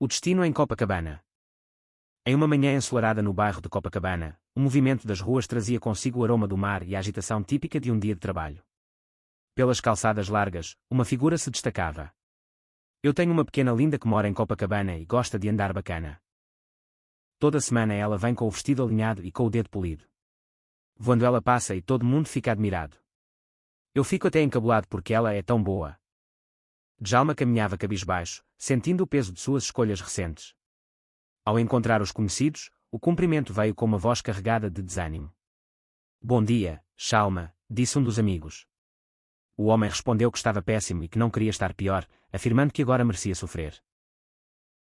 O destino em Copacabana. Em uma manhã ensolarada no bairro de Copacabana, o movimento das ruas trazia consigo o aroma do mar e a agitação típica de um dia de trabalho. Pelas calçadas largas, uma figura se destacava. Eu tenho uma pequena linda que mora em Copacabana e gosta de andar bacana. Toda semana ela vem com o vestido alinhado e com o dedo polido. Voando ela passa e todo mundo fica admirado. Eu fico até encabulado porque ela é tão boa. Djalma caminhava cabisbaixo, sentindo o peso de suas escolhas recentes. Ao encontrar os conhecidos, o cumprimento veio com uma voz carregada de desânimo. Bom dia, Djalma, disse um dos amigos. O homem respondeu que estava péssimo e que não queria estar pior, afirmando que agora merecia sofrer.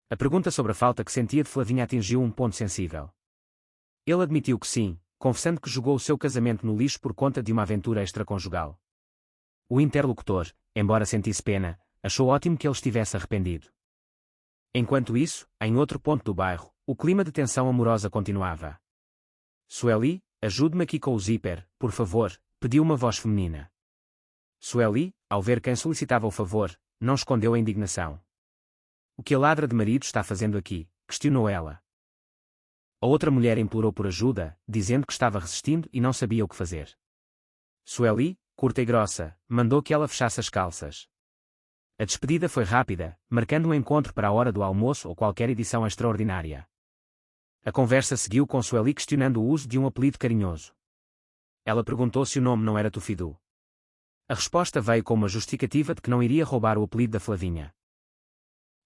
A pergunta sobre a falta que sentia de Flavinha atingiu um ponto sensível. Ele admitiu que sim, confessando que jogou o seu casamento no lixo por conta de uma aventura extraconjugal. O interlocutor, embora sentisse pena, achou ótimo que ele estivesse arrependido. Enquanto isso, em outro ponto do bairro, o clima de tensão amorosa continuava. Sueli, ajude-me aqui com o zíper, por favor, pediu uma voz feminina. Sueli, ao ver quem solicitava o favor, não escondeu a indignação. O que a ladra de marido está fazendo aqui? Questionou ela. A outra mulher implorou por ajuda, dizendo que estava resistindo e não sabia o que fazer. Sueli, curta e grossa, mandou que ela fechasse as calças. A despedida foi rápida, marcando um encontro para a hora do almoço ou qualquer edição extraordinária. A conversa seguiu com Sueli questionando o uso de um apelido carinhoso. Ela perguntou se o nome não era Tufidu. A resposta veio com uma justificativa de que não iria roubar o apelido da Flavinha.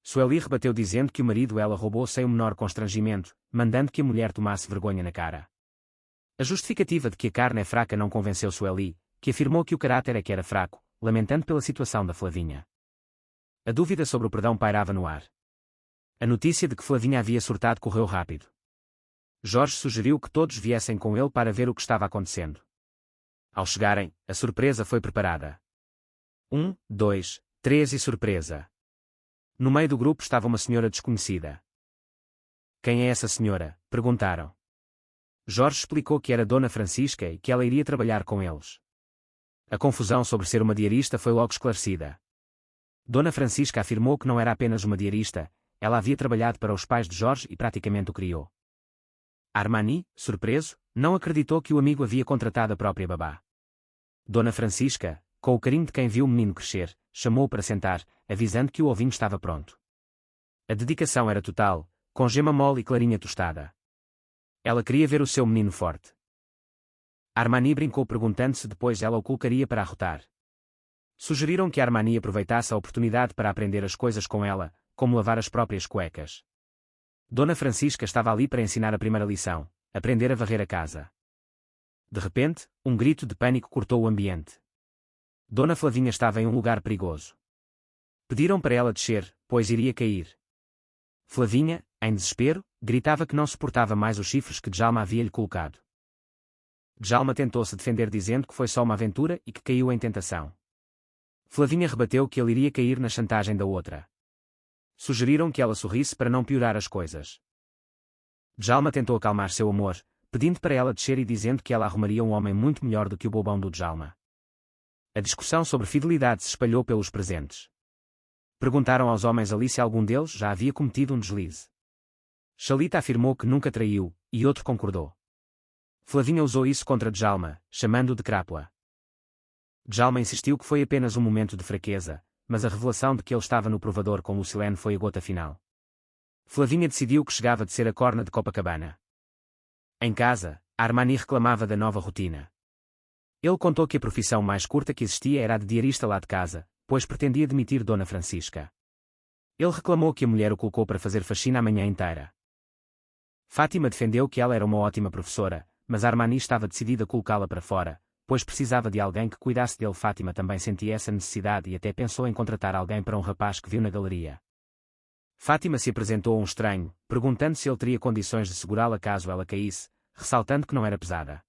Sueli rebateu dizendo que o marido ela roubou sem o menor constrangimento, mandando que a mulher tomasse vergonha na cara. A justificativa de que a carne é fraca não convenceu Sueli, que afirmou que o caráter é que era fraco, lamentando pela situação da Flavinha. A dúvida sobre o perdão pairava no ar. A notícia de que Flavinha havia surtado correu rápido. Jorge sugeriu que todos viessem com ele para ver o que estava acontecendo. Ao chegarem, a surpresa foi preparada. 1, 2, 3 e surpresa. No meio do grupo estava uma senhora desconhecida. Quem é essa senhora? Perguntaram. Jorge explicou que era Dona Francisca e que ela iria trabalhar com eles. A confusão sobre ser uma diarista foi logo esclarecida. Dona Francisca afirmou que não era apenas uma diarista, ela havia trabalhado para os pais de Jorge e praticamente o criou. Armani, surpreso, não acreditou que o amigo havia contratado a própria babá. Dona Francisca, com o carinho de quem viu o menino crescer, chamou-o para sentar, avisando que o ovinho estava pronto. A dedicação era total, com gema mole e clarinha tostada. Ela queria ver o seu menino forte. Armani brincou perguntando se depois ela o colocaria para arrotar. Sugeriram que Armani aproveitasse a oportunidade para aprender as coisas com ela, como lavar as próprias cuecas. Dona Francisca estava ali para ensinar a primeira lição, aprender a varrer a casa. De repente, um grito de pânico cortou o ambiente. Dona Flavinha estava em um lugar perigoso. Pediram para ela descer, pois iria cair. Flavinha, em desespero, gritava que não suportava mais os chifres que Djalma havia-lhe colocado. Djalma tentou se defender dizendo que foi só uma aventura e que caiu em tentação. Flavinha rebateu que ele iria cair na chantagem da outra. Sugeriram que ela sorrisse para não piorar as coisas. Djalma tentou acalmar seu amor, pedindo para ela descer e dizendo que ela arrumaria um homem muito melhor do que o bobão do Djalma. A discussão sobre fidelidade se espalhou pelos presentes. Perguntaram aos homens ali se algum deles já havia cometido um deslize. Xalita afirmou que nunca traiu, e outro concordou. Flavinha usou isso contra Djalma, chamando-o de crápula. Djalma insistiu que foi apenas um momento de fraqueza, mas a revelação de que ele estava no provador com Lucilene foi a gota final. Flavinha decidiu que chegava de ser a corna de Copacabana. Em casa, Armani reclamava da nova rotina. Ele contou que a profissão mais curta que existia era a de diarista lá de casa, pois pretendia demitir Dona Francisca. Ele reclamou que a mulher o colocou para fazer faxina a manhã inteira. Fátima defendeu que ela era uma ótima professora, mas Armani estava decidida a colocá-la para fora, pois precisava de alguém que cuidasse dele. Fátima também sentia essa necessidade e até pensou em contratar alguém para um rapaz que viu na galeria. Fátima se apresentou a um estranho, perguntando se ele teria condições de segurá-la caso ela caísse, ressaltando que não era pesada.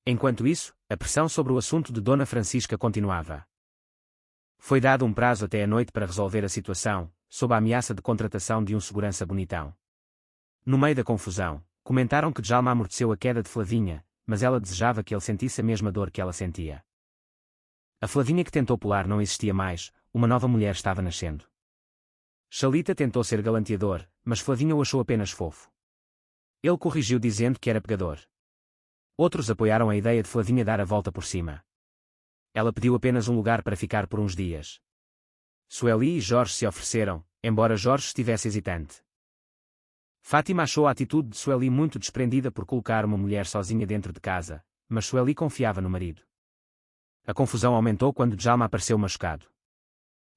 Enquanto isso, a pressão sobre o assunto de Dona Francisca continuava. Foi dado um prazo até a noite para resolver a situação, sob a ameaça de contratação de um segurança bonitão. No meio da confusão, comentaram que Djalma amorteceu a queda de Flavinha, mas ela desejava que ele sentisse a mesma dor que ela sentia. A Flavinha que tentou pular não existia mais, uma nova mulher estava nascendo. Chalita tentou ser galanteador, mas Flavinha o achou apenas fofo. Ele corrigiu dizendo que era pegador. Outros apoiaram a ideia de Flavinha dar a volta por cima. Ela pediu apenas um lugar para ficar por uns dias. Sueli e Jorge se ofereceram, embora Jorge estivesse hesitante. Fátima achou a atitude de Sueli muito desprendida por colocar uma mulher sozinha dentro de casa, mas Sueli confiava no marido. A confusão aumentou quando Djalma apareceu machucado.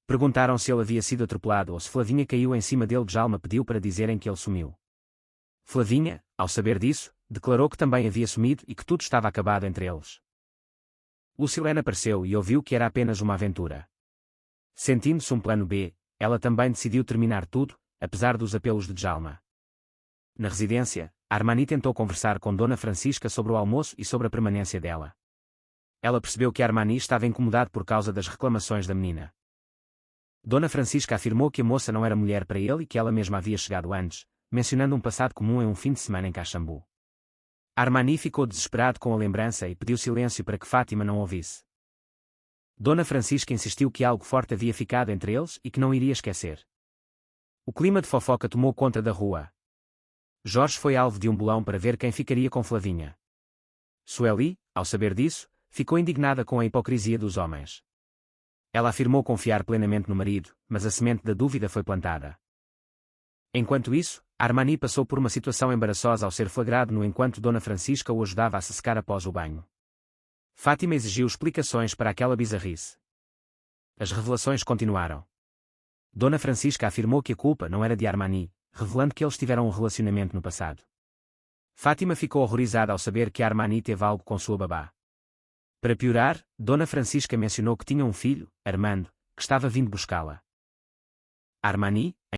Perguntaram se ele havia sido atropelado ou se Flavinha caiu em cima dele. Djalma pediu para dizerem que ele sumiu. Flavinha, ao saber disso, declarou que também havia sumido e que tudo estava acabado entre eles. Lucilene apareceu e ouviu que era apenas uma aventura. Sentindo-se um plano B, ela também decidiu terminar tudo, apesar dos apelos de Djalma. Na residência, Armani tentou conversar com Dona Francisca sobre o almoço e sobre a permanência dela. Ela percebeu que Armani estava incomodado por causa das reclamações da menina. Dona Francisca afirmou que a moça não era mulher para ele e que ela mesma havia chegado antes, mencionando um passado comum em um fim de semana em Caxambu. Armani ficou desesperado com a lembrança e pediu silêncio para que Fátima não ouvisse. Dona Francisca insistiu que algo forte havia ficado entre eles e que não iria esquecer. O clima de fofoca tomou conta da rua. Jorge foi alvo de um bolão para ver quem ficaria com Flavinha. Sueli, ao saber disso, ficou indignada com a hipocrisia dos homens. Ela afirmou confiar plenamente no marido, mas a semente da dúvida foi plantada. Enquanto isso, Armani passou por uma situação embaraçosa ao ser flagrado no enquanto Dona Francisca o ajudava a se secar após o banho. Fátima exigiu explicações para aquela bizarrice. As revelações continuaram. Dona Francisca afirmou que a culpa não era de Armani, revelando que eles tiveram um relacionamento no passado. Fátima ficou horrorizada ao saber que Armani teve algo com sua babá. Para piorar, Dona Francisca mencionou que tinha um filho, Armando, que estava vindo buscá-la. Armani,